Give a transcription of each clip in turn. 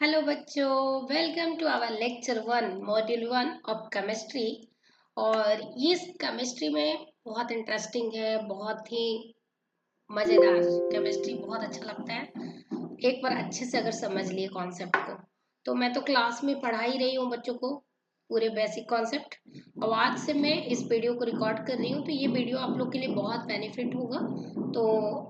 Hello बच्चों, welcome to our lecture 1 module 1 of chemistry. और इस केमिस्ट्री में बहुत इंटरेस्टिंग है, बहुत ही मज़ेदार। केमिस्ट्री बहुत अच्छा लगता है एक बार अच्छे से अगर समझ लिए कॉन्सेप्ट को। तो मैं तो क्लास में पढ़ा ही रही हूँ बच्चों को पूरे बेसिक कॉन्सेप्ट। अब आज से मैं इस वीडियो को रिकॉर्ड कर रही हूँ, तो ये वीडियो आप लोग के लिए बहुत बेनिफिट होगा। तो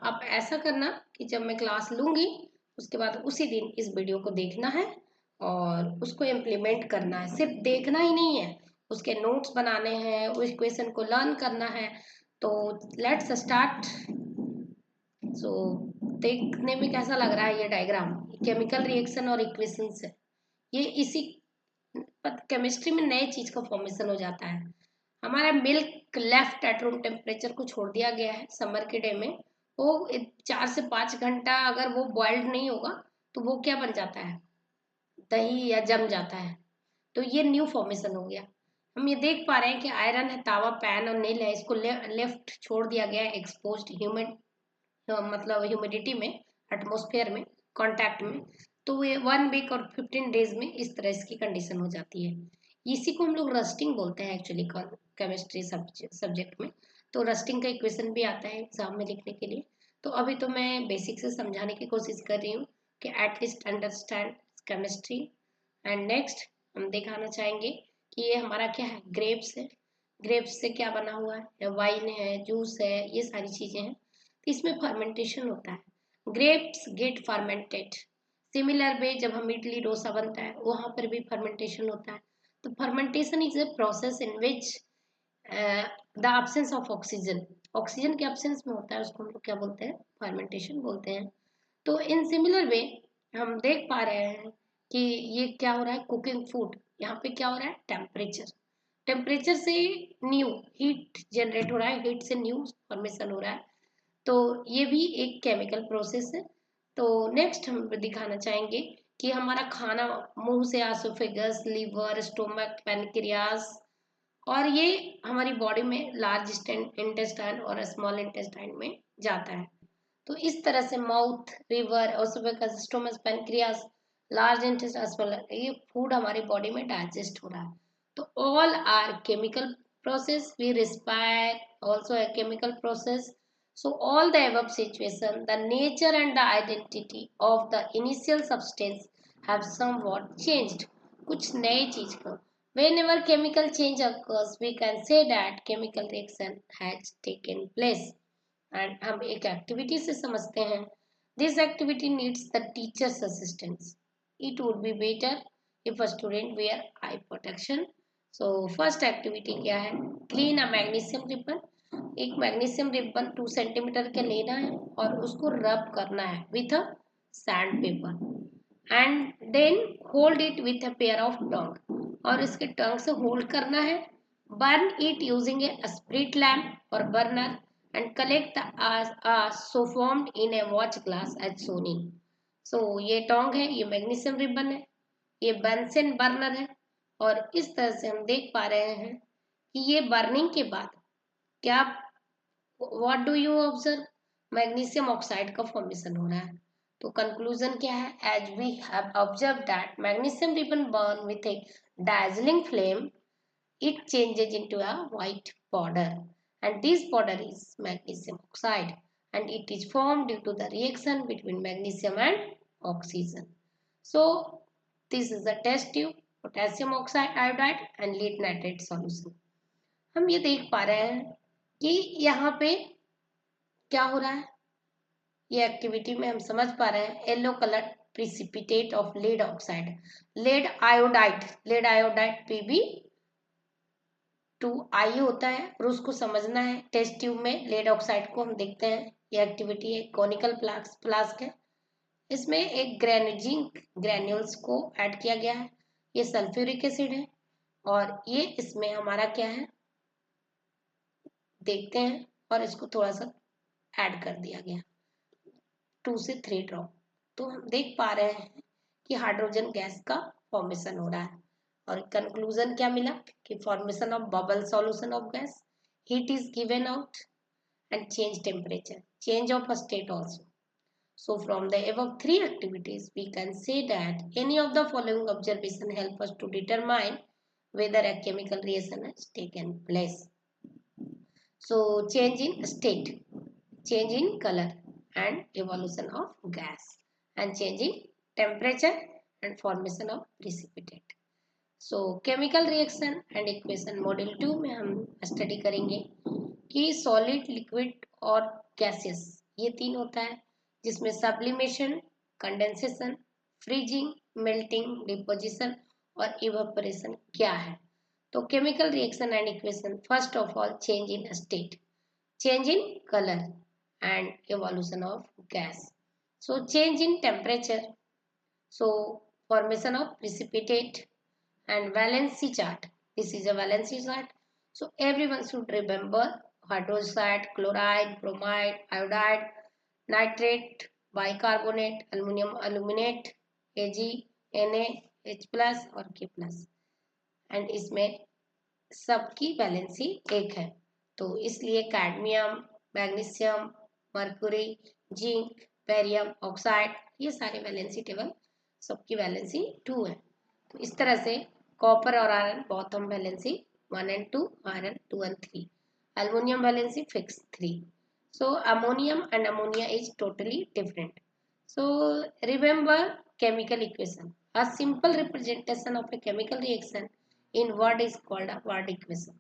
आप ऐसा करना कि जब मैं क्लास लूँगी उसके बाद उसी दिन इस वीडियो को देखना है और उसको इम्प्लीमेंट करना है। सिर्फ देखना ही नहीं है, उसके नोट्स बनाने हैं, उस क्वेश्चन को लर्न करना है। तो लेट्स स्टार्ट। सो देखने में कैसा लग रहा है ये डायग्राम? केमिकल रिएक्शन और इक्वेशंस है ये। इसी केमिस्ट्री में नए चीज का फॉर्मेशन हो जाता है। हमारा milk left at room temperature को छोड़ दिया गया है समर के डे में। वो 4 से 5 घंटा अगर वो बॉइल्ड नहीं होगा तो वो क्या बन जाता है? दही या जम जाता है। तो ये न्यू फॉर्मेशन हो गया। हम ये देख पा रहे हैं कि आयरन है, तावा, पैन और नील है, इसको लेफ्ट छोड़ दिया गया है एक्सपोज्ड ह्यूमिड, मतलब ह्यूमिडिटी में, एटमोस्फेयर में, कांटेक्ट में। तो ये 1 वीक और 15 डेज में इस तरह इसकी कंडीशन हो जाती है। इसी को हम लोग रस्टिंग बोलते हैं एक्चुअली केमिस्ट्री सब्जेक्ट में। तो रस्टिंग का इक्वेशन भी आता है एग्जाम में लिखने के लिए। तो अभी तो मैं बेसिक से समझाने की कोशिश कर रही हूँ कि at least understand chemistry. And next हम दिखाना चाहेंगे कि ये हमारा क्या है, ग्रेप्स है। ग्रेप्स से क्या बना हुआ है? वाइन है, जूस है, ये सारी चीजें हैं। तो इसमें फर्मेंटेशन होता है। Grapes get fermented. Similar way जब हम इडली डोसा बनता है वहां पर भी फर्मेंटेशन होता है। तो fermentation is a process in which the absence of oxygen, oxygen के एब्सेंस में होता है, उसको हम लोग क्या बोलते हैं? फर्मेंटेशन बोलते हैं। तो इन सिमिलर वे हम देख पा रहे हैं कि ये क्या हो रहा है, कुकिंग फूड। यहाँ पे क्या हो रहा है? टेम्परेचर, टेम्परेचर से न्यू हीट जनरेट हो रहा है, हीट से न्यू फॉर्मेशन हो रहा है। तो ये भी एक केमिकल प्रोसेस है। तो नेक्स्ट हम दिखाना चाहेंगे कि हमारा खाना मुंह से एसोफेगस, लीवर, स्टोमक, पैनक्रियास, और ये हमारी बॉडी में लार्ज इंटेस्टाइन और स्मॉल इंटेस्टाइन में जाता है। तो इस तरह से mouth, liver, oesophagus, stomach, pancreas, large intestine, ये फूड हमारी बॉडी में डाइजेस्ट हो रहा है। तो all are chemical process, we respire also a chemical process. So all the above situation, the nature and the identity of the initial substance have somewhat changed. कुछ नए चीज को, whenever chemical change occurs we can say that chemical reaction has taken place. And हम एक activity से समझते हैं। This activity needs the teacher's assistance. It would be better if a student wear eye protection. So first activity क्या है? Clean a magnesium ribbon. एक magnesium ribbon 2 centimetre के लेना है और उसको रब करना है with a sand paper and then hold it with a pair of tong, और इसके टंग से होल्ड करना है। Burn it using A spirit lamp और burner and collect the so formed in a watch glass as shown in. So ये टोंग है, ये magnesium ribbon है, ये बेंसन बर्नर है। और इस तरह से हम देख पा रहे हैं कि ये बर्निंग के बाद क्या, what do you observe? Magnesium oxide का फॉर्मेशन हो रहा है। तो कंक्लूजन क्या है? As we have observe that magnesium ribbon burn with a dazzling flame, it changes into a white powder, and this powder is magnesium oxide, and it is formed due to the reaction between magnesium and oxygen. So this is the test tube, potassium oxide iodide and lead nitrate solution. हम ये देख पा रहे हैं कि यहाँ पे क्या हो रहा है। ये एक्टिविटी में हम समझ पा रहे हैं yellow colour precipitate of lead oxide, lead iodide, lead iodide Pb2I होता है और उसको समझना है। टेस्ट ट्यूब में लेड ऑक्साइड को हम देखते हैं। ये एक्टिविटी एक कॉनिकल फ्लास्क है, इसमें एक ग्रेनिजिंग ग्रेन्यूल्स को ऐड किया गया है। ये सल्फ्यूरिक एसिड है और ये इसमें हमारा क्या है देखते हैं, और इसको थोड़ा सा ऐड कर दिया गया 2 से 3 ड्रॉप। तो हम देख पा रहे हैं कि हाइड्रोजन गैस का फॉर्मेशन हो रहा है। और कंक्लूजन क्या मिला कि formation of bubble solution of gas, heat is given out and change temperature, change of state also. So from the above three activities, we can say that any of the following observation help us to determine whether a chemical reaction has taken place. So change in state, change in color, and evolution of gas, and change in temperature and formation of precipitate. So chemical reaction and equation module 2 में हम study करेंगे कि solid, liquid और gases, ये तीन होता है, जिसमें sublimation, condensation, freezing, melting, deposition और इवेपोरेशन क्या है. तो chemical reaction and equation, first of all change in state, change in color, and evolution of gas. So change in temperature, so formation of precipitate, and valency chart. This is a valency chart. So everyone should remember hydroxide, chloride, bromide, iodide, nitrate, bicarbonate, aluminum aluminate, Ag, Na, H plus और K plus. And इसमें सबकी valency एक है, तो इसलिए cadmium, magnesium, mercury, zinc, barium oxide, ये सारे valency table सबकी वैलेंसी 2 है. तो इस तरह से कॉपर और iron bottom valency 1 and 2, iron 2 and 3, aluminium valency fix 3. So ammonium and ammonia is totally different. So remember chemical equation. A simple representation of a chemical reaction in word is called a word equation.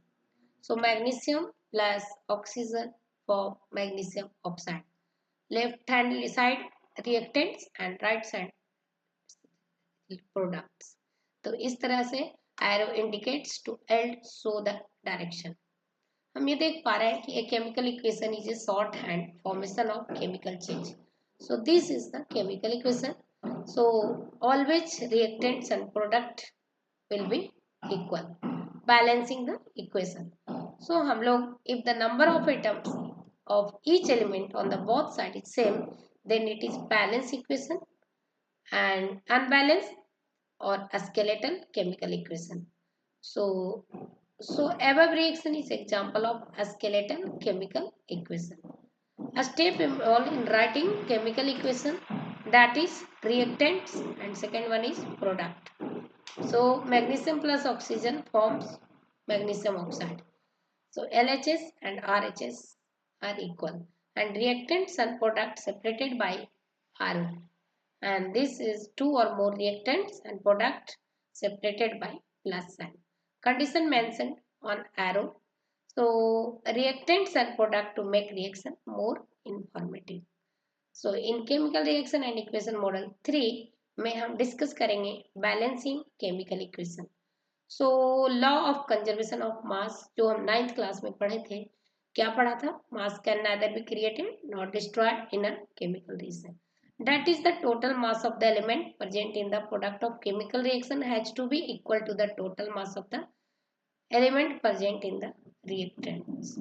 So magnesium plus oxygen for magnesium oxide. Left hand side reactants and right side products. तो इस तरह से arrow indicates to show the direction. हम ये देख पा रहे हैं कि a chemical equation is a shorthand formation of chemical change. So this is the chemical equation. So always reactants and product will be equal, balancing the equation. So हम लोग, if the number of atoms of each element on the both side is same, then it is balanced equation, and unbalanced or a skeletal chemical equation. So above reaction is example of a skeletal chemical equation. A step involved in writing chemical equation, that is reactants, and second one is product. So magnesium plus oxygen forms magnesium oxide. So LHS and RHS are equal, and reactants and products separated by arrow. And this is two or more reactants and product separated by plus sign. Condition mentioned on arrow. So reactants and product to make reaction more informative. So in chemical reaction and equation model 3 में हम discuss करेंगे balancing chemical equation. So law of conservation of mass, जो हम 9th class में पढ़े थे, क्या पढ़ा था? मास can neither be created not destroyed in a chemical reaction. That is the total mass of the element present in the product of chemical reaction has to be equal to the total mass of the element present in the reactants.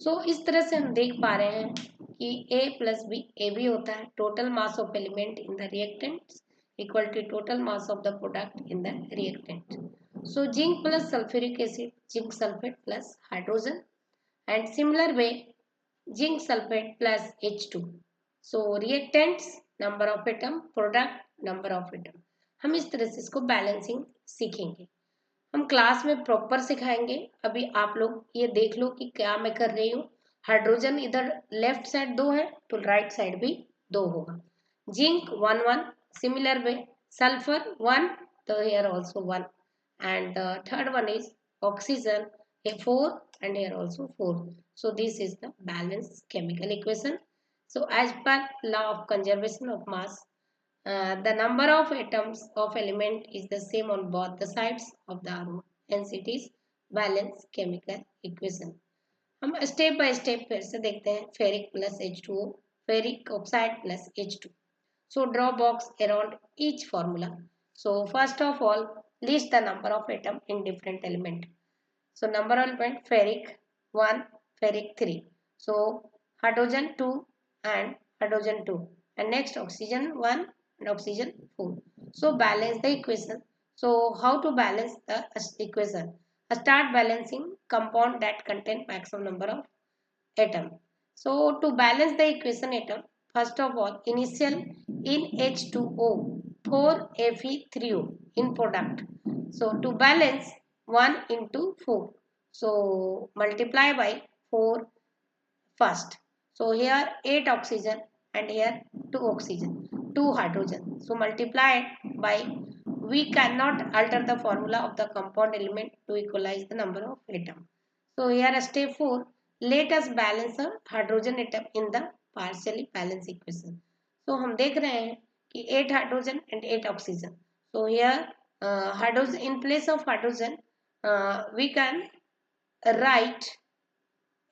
So इस तरह से हम देख पा रहे हैं कि A plus B, AB होता है total mass of element in the reactants equal to total mass of the product in the reactant. So zinc plus sulfuric acid, zinc sulfate plus hydrogen, and similar way zinc sulfate plus H2. So reactants number of atom, product number of atom. हम इस तरह से इसको balancing सीखेंगे. हम class में proper सिखाएंगे. अभी आप लोग ये देख लो कि क्या मैं कर रही हूँ. हाइड्रोजन इधर लेफ्ट साइड 2 है तो राइट साइड भी 2 होगा. जिंक 1 1, सिमिलर वे सल्फर 1, तो here also 1, and the third one is oxygen, a 4, and here also 4. So this is the balanced chemical equation. So as per law of conservation of mass, the number of atoms of element is the same on both the sides of the arrow. Hence it is balanced chemical equation. हम step by step फिर से देखते हैं. Ferric plus H2O, ferric oxide plus H2. So draw box around each formula. So first of all, list the number of atom in different element. So number of element: ferric 1, ferric 3. So hydrogen 2 and hydrogen 2, and next oxygen 1 and oxygen 4. So balance the equation. So how to balance the equation? Start balancing compound that contain maximum number of atom. So to balance the equation atom, First of all, initial in H2O, 4Fe3O in product. So to balance 1 into 4. So multiply by 4 first. So here 8 oxygen and here 2 oxygen, 2 hydrogen. So multiplied by, we cannot alter the formula of the compound element to equalize the number of atoms. So here step 4, let us balance a hydrogen atom in the partially balanced equation. So हम देख रहे हैं कि 8 hydrogen and 8 oxygen. So here hydrogen, in place of hydrogen we can write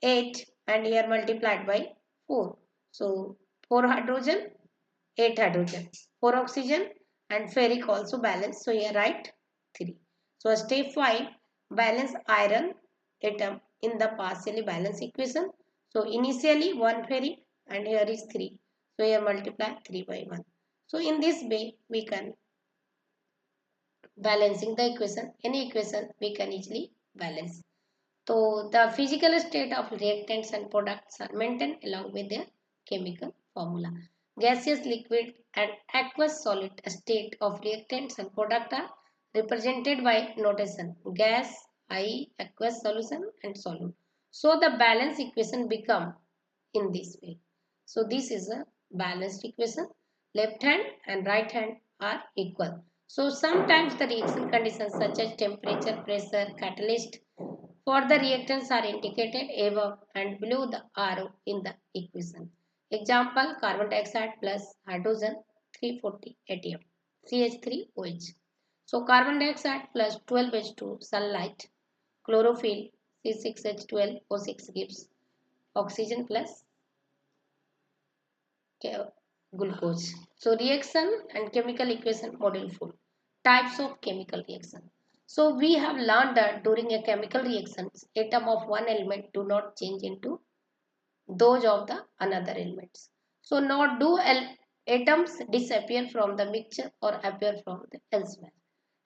8 and here multiplied by 4. So 4 hydrogen, 8 hydrogen, 4 oxygen and ferric also balance. So here write 3. So step 5, balance iron atom in the partially balanced equation. So initially 1 ferric and here is 3. So here multiply 3 by 1. So in this way we can balancing the equation. Any equation we can easily balance. So the physical state of reactants and products are maintained along with their chemical formula. Gaseous, liquid and aqueous solid state of reactants and product are represented by notation gas, I, aqueous solution and solute. So the balance equation become in this way. So this is a balanced equation. Left hand and right hand are equal. So sometimes the reaction conditions such as temperature, pressure, catalyst for the reactants are indicated above and below the arrow in the equation. Example, carbon dioxide plus hydrogen 340 ATM, CH3OH. So carbon dioxide plus 12H2 sunlight, chlorophyll C6H12O6 gives oxygen plus glucose. So reaction and chemical equation module 4. Types of chemical reaction. So we have learned that during a chemical reaction, atom of one element do not change into those of the another elements. So nor do atoms disappear from the mixture or appear from the elsewhere.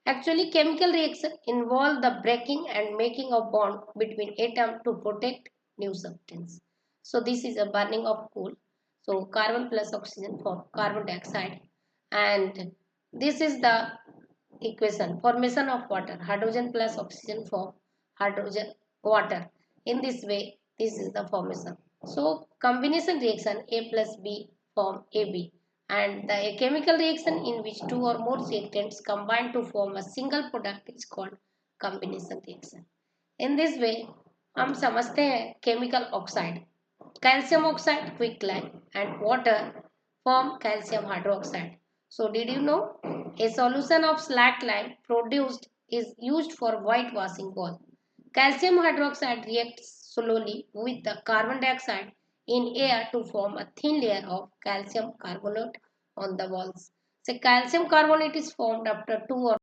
Actually, chemical reaction involve the breaking and making of bond between atom to protect new substance. So this is a burning of coal. So carbon plus oxygen form carbon dioxide, and this is the equation. Formation of water. Hydrogen plus oxygen form hydrogen water. In this way, this is the formation. So combination reaction A plus B form AB, and the chemical reaction in which two or more reactants combine to form a single product is called combination reaction. In this way हम समझते हैं chemical oxide. Calcium oxide quicklime and water form calcium hydroxide. So did you know a solution of slacked lime produced is used for whitewashing wall. Calcium hydroxide reacts slowly with the carbon dioxide in air to form a thin layer of calcium carbonate on the walls. So calcium carbonate is formed after 2 or